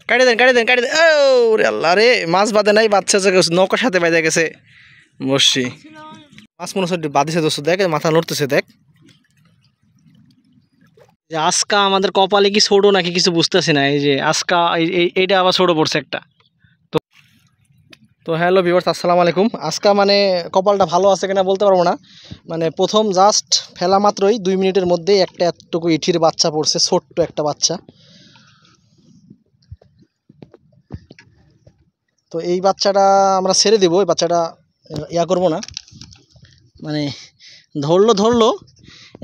কাটি দেন ওরে আল্লাহ রে, মাছ বাঁধে নাই, বাচ্চা নৌকার সাথে বেঁধে গেছে বসছি। মাছ মনে হচ্ছে বাঁধিছে দোস্ত, দেখ মাথা নড়তেছে দেখ। যে আজকা আমাদের কপালে কি ছোট নাকি কিছু বুঝতেছি না। এই যে আজকা এইটা আবার ছোট পড়ছে একটা। তো তো হ্যালো ভিউয়ার্স, আসসালামু আলাইকুম। আজকা মানে কপালটা ভালো আছে কিনা বলতে পারবো না। মানে প্রথম জাস্ট ফেলা মাত্রই 2 মিনিটের মধ্যেই একটা এতটুকু ইঠির বাচ্চা পড়ছে, ছোট্ট একটা বাচ্চা। তো এই বাচ্চাটা আমরা ছেড়ে দেবো, এই বাচ্চাটা ইয়া করবো না। মানে ধরলো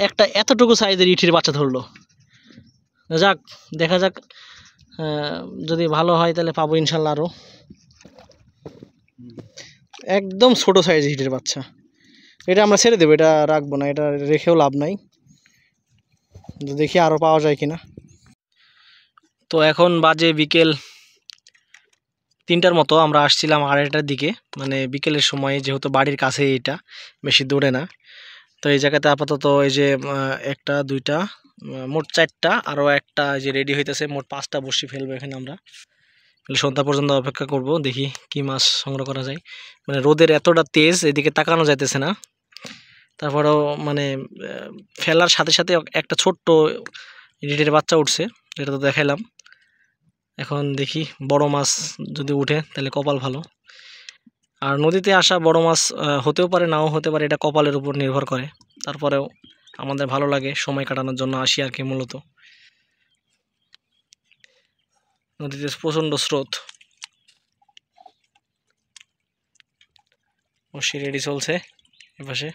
একটা এতটুকু সাইজের ইঠির বাচ্চা ধরলো। যাক, দেখা যাক, যদি ভালো হয় তাহলে পাবো ইনশাল্লাহ। আরও একদম ছোট সাইজের ইঠির বাচ্চা, এটা আমরা ছেড়ে দেবো, এটা রাখবো না, এটা রেখেও লাভ নাই। দেখি আরও পাওয়া যায় কিনা। তো এখন বাজে বিকেল 3টার মতো। আমরা আসছিলাম 2:30টার দিকে, মানে বিকেলের সময়, যেহেতু বাড়ির কাছে, এটা বেশি দূরে না। তো এই জায়গাতে আপাতত এই যে 1টা 2টা মোট 4টা, আরও একটা যে রেডি হইতেছে, মোট 5টা বসি ফেলবো এখানে আমরা। সন্ধ্যা পর্যন্ত অপেক্ষা করব, দেখি কি মাছ সংগ্রহ করা যায়। মানে রোদের এতটা তেজ, এদিকে তাকানো যাইতেছে না। তারপরেও মানে ফেলার সাথে সাথে একটা ছোট্ট ইটের বাচ্চা উঠছে, এটা তো দেখাইলাম। এখন দেখি বড় মাছ যদি উঠে তাহলে কপাল ভালো। আর নদীতে আসা বড় মাছ হতেও পারে, নাও হতে পারে, এটা কপালের উপর নির্ভর করে। তারপরেও আমাদের ভালো লাগে, সময় কাটানোর জন্য আসি আর কি মূলত। নদীতে প্রচণ্ড স্রোত, বসি রেডি চলছে এপাশে।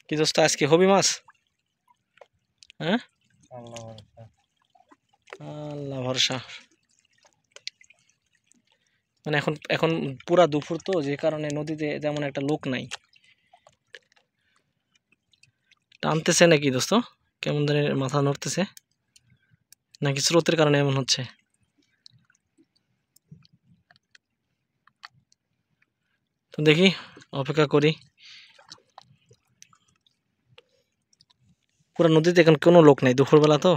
কি দোস্ত, আজকে হবি মাছ? হ্যাঁ, আল্লাহ ভরসা। মানে এখন পুরা দুপুর তো, যে কারণে নদীতে তেমন একটা লোক নাই। টানতেছে নাকি দোস্ত? কেমন ধরে মাথা নড়তেছে, নাকি স্রোতের কারণে এমন হচ্ছে? তো দেখি, অপেক্ষা করি। পুরো নদীতে এখন কোনো লোক নাই, দুপুরবেলা তো।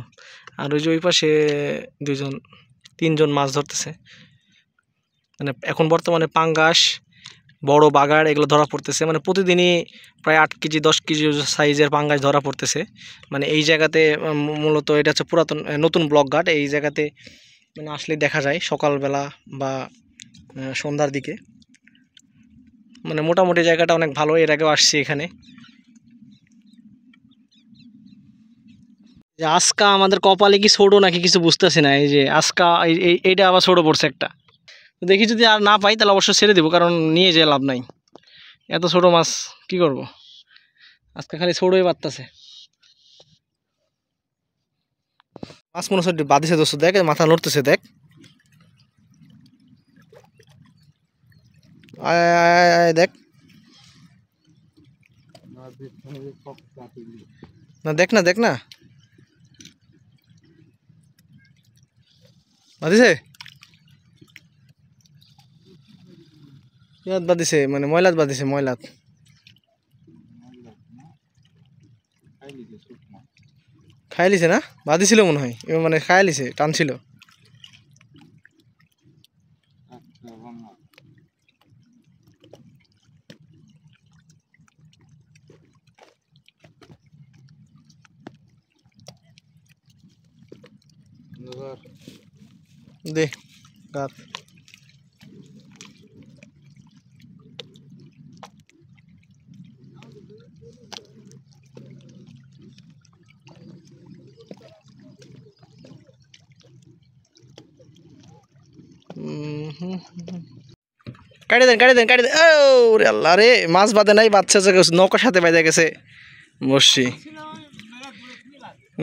আর ওই যে ওই পাশে 2-3জন মাছ ধরতেছে। মানে এখন বর্তমানে পাঙ্গাস, বড় বাগার এগুলো ধরা পড়তেছে। মানে প্রতিদিনই প্রায় 8 কেজি 10 কেজি সাইজের পাঙ্গাস ধরা পড়তেছে। মানে এই জায়গাতে মূলত এটা হচ্ছে পুরাতন নতুন ব্লক ঘাট। এই জায়গাতে মানে আসলে দেখা যায় সকালবেলা বা সন্ধ্যার দিকে। মানে মোটামুটি জায়গাটা অনেক ভালো, এর আগেও আসছি এখানে। যে আজকা আমাদের কপালে কি ছোট নাকি কিছু বুঝতেছি না। এই যে আজকা এইটা আবার ছোট পড়ছে একটা। তো দেখি যদি আর না পাই তাহলে অবশ্যই ছেড়ে দেবো, কারণ নিয়ে যেয়ে লাভ নাই। এত ছোট মাছ কি করব, আজকে খালি ছোটই পারতেছে। মাছ মনে হচ্ছে বাঁধিছে দোস্ত, দেখ মাথা নড়তেছে দেখ। দেখ না, দেখ না বাঁধিছে, ইয়াত বাঁধিছে, মানে ময়লাত বাঁধিছে, ময়লাত খাই লিছে না, বাঁধিছিল মনে হয়, এবার মানে খাই লিছে, টানছিল। দে গাত কাটি দেন ওরে আল্লাহ রে, মাছ বাঁধে নাই, বাচ্চা নৌকার সাথে বেঁধে গেছে বসছি।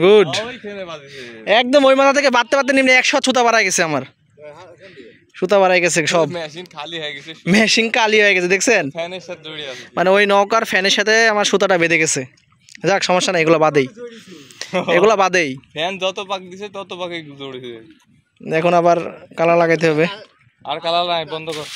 গুড, একদম ওই মাথা থেকে বাঁধতে নিম্নে 100 সুতা বাড়াই গেছে আমার, সুতা বাড়াই গেছে সব, মেশিন খালি হয়ে গেছে দেখছেন। মানে ওই নৌকার ফ্যানের সাথে আমার সুতাটা বেঁধে গেছে। যাক, সমস্যা নাই, এগুলো বাদেই, এগুলো বাদেই। ফ্যান যত পাক দিছে তত পাকে দৌড়েছে। এখন আবার কালা লাগাইতে হবে। আর কালা নাই, বন্ধ কর।